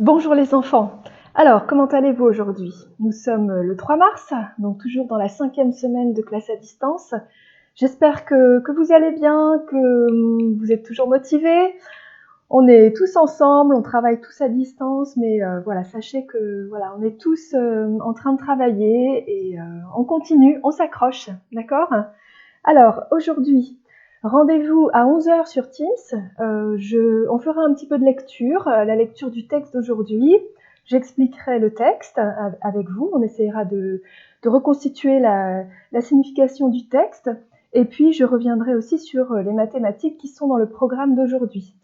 Bonjour les enfants. Alors, comment allez-vous aujourd'hui? Nous sommes le 3 mars, donc toujours dans la 5e semaine de classe à distance. J'espère que vous allez bien, que vous êtes toujours motivés. On est tous ensemble, on travaille tous à distance, mais voilà, sachez que voilà, on est tous en train de travailler et on continue, on s'accroche, d'accord? Alors, aujourd'hui, rendez-vous à 11 h sur Teams. On fera un petit peu de lecture, la lecture du texte d'aujourd'hui. J'expliquerai le texte avec vous. On essaiera de reconstituer la signification du texte. Et puis, je reviendrai aussi sur les mathématiques qui sont dans le programme d'aujourd'hui.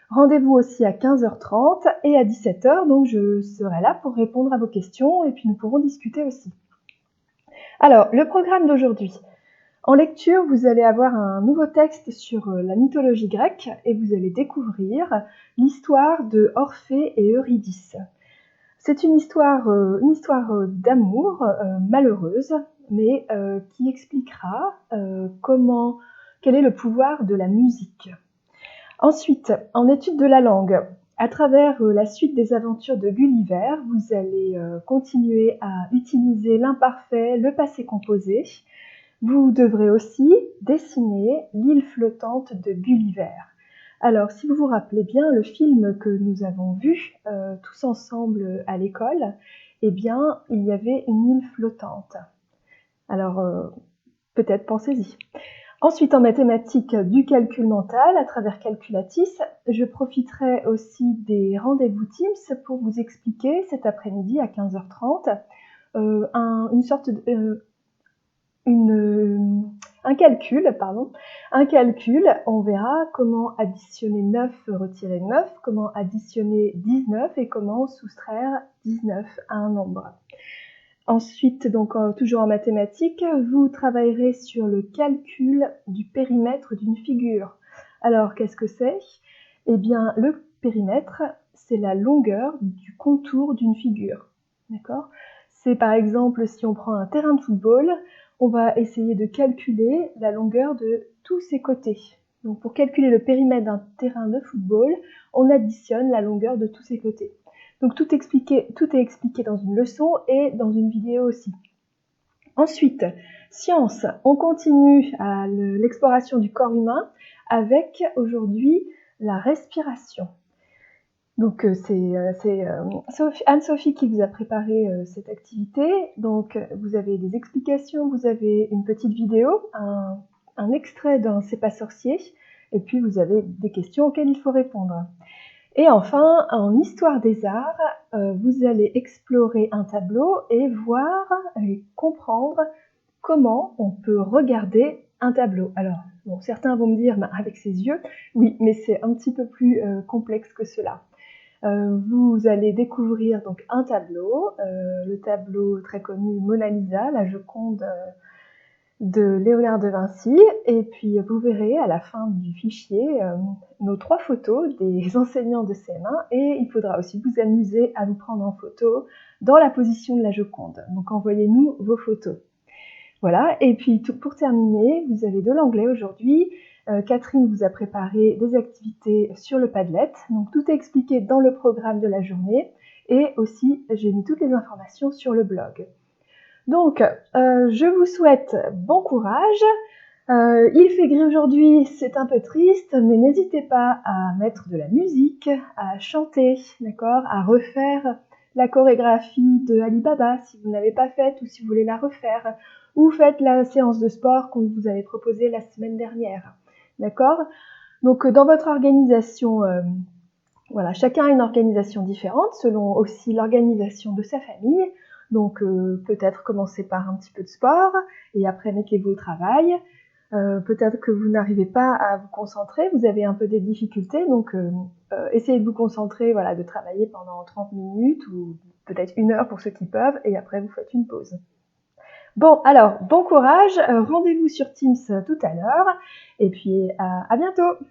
Rendez-vous aussi à 15h30 et à 17h. Donc, je serai là pour répondre à vos questions et puis nous pourrons discuter aussi. Alors, le programme d'aujourd'hui. En lecture, vous allez avoir un nouveau texte sur la mythologie grecque et vous allez découvrir l'histoire de Orphée et Eurydice. C'est une histoire d'amour malheureuse, mais qui expliquera quel est le pouvoir de la musique. Ensuite, en étude de la langue, à travers la suite des aventures de Gulliver, vous allez continuer à utiliser l'imparfait, le passé composé. Vous devrez aussi dessiner l'île flottante de Gulliver. Alors, si vous vous rappelez bien le film que nous avons vu tous ensemble à l'école, eh bien, il y avait une île flottante. Alors, peut-être pensez-y. Ensuite, en mathématiques, du calcul mental à travers Calculatis, je profiterai aussi des rendez-vous Teams pour vous expliquer cet après-midi à 15h30 un calcul, on verra comment additionner 9 retirer 9, comment additionner 19 et comment soustraire 19 à un nombre. Ensuite, donc toujours en mathématiques, vous travaillerez sur le calcul du périmètre d'une figure. Alors, qu'est-ce que c'est? Eh bien, le périmètre, c'est la longueur du contour d'une figure. D'accord? C'est par exemple, si on prend un terrain de football, on va essayer de calculer la longueur de tous ses côtés. Donc, pour calculer le périmètre d'un terrain de football, on additionne la longueur de tous ses côtés. Donc, tout est expliqué dans une leçon et dans une vidéo aussi. Ensuite, science, on continue à l'exploration du corps humain avec aujourd'hui la respiration. Donc c'est Anne-Sophie qui vous a préparé cette activité. Donc vous avez des explications, vous avez une petite vidéo, un extrait d'un C'est pas sorcier, et puis vous avez des questions auxquelles il faut répondre. Et enfin, en histoire des arts, vous allez explorer un tableau et voir et comprendre comment on peut regarder un tableau. Alors, bon, certains vont me dire avec ses yeux, oui, mais c'est un petit peu plus complexe que cela. Vous allez découvrir donc un tableau, le tableau très connu Mona Lisa, la Joconde de Léonard de Vinci, et puis vous verrez à la fin du fichier nos 3 photos des enseignants de CM1, et il faudra aussi vous amuser à vous prendre en photo dans la position de la Joconde. Donc envoyez-nous vos photos. Voilà, et puis pour terminer, vous avez de l'anglais aujourd'hui. Catherine vous a préparé des activités sur le Padlet, donc tout est expliqué dans le programme de la journée, et aussi j'ai mis toutes les informations sur le blog. Donc, je vous souhaite bon courage. Il fait gris aujourd'hui, c'est un peu triste, mais n'hésitez pas à mettre de la musique, à chanter, d'accord, à refaire la chorégraphie de Alibaba si vous ne l'avez pas faite ou si vous voulez la refaire, ou faites la séance de sport qu'on vous avait proposée la semaine dernière, d'accord? Donc, dans votre organisation, voilà, chacun a une organisation différente selon aussi l'organisation de sa famille. Donc peut-être commencer par un petit peu de sport et après mettez-vous au travail. Peut-être que vous n'arrivez pas à vous concentrer, vous avez un peu des difficultés, donc essayez de vous concentrer, voilà, de travailler pendant 30 minutes ou peut-être 1 heure pour ceux qui peuvent, et après vous faites une pause. Bon, alors, bon courage, rendez-vous sur Teams tout à l'heure, et puis à bientôt!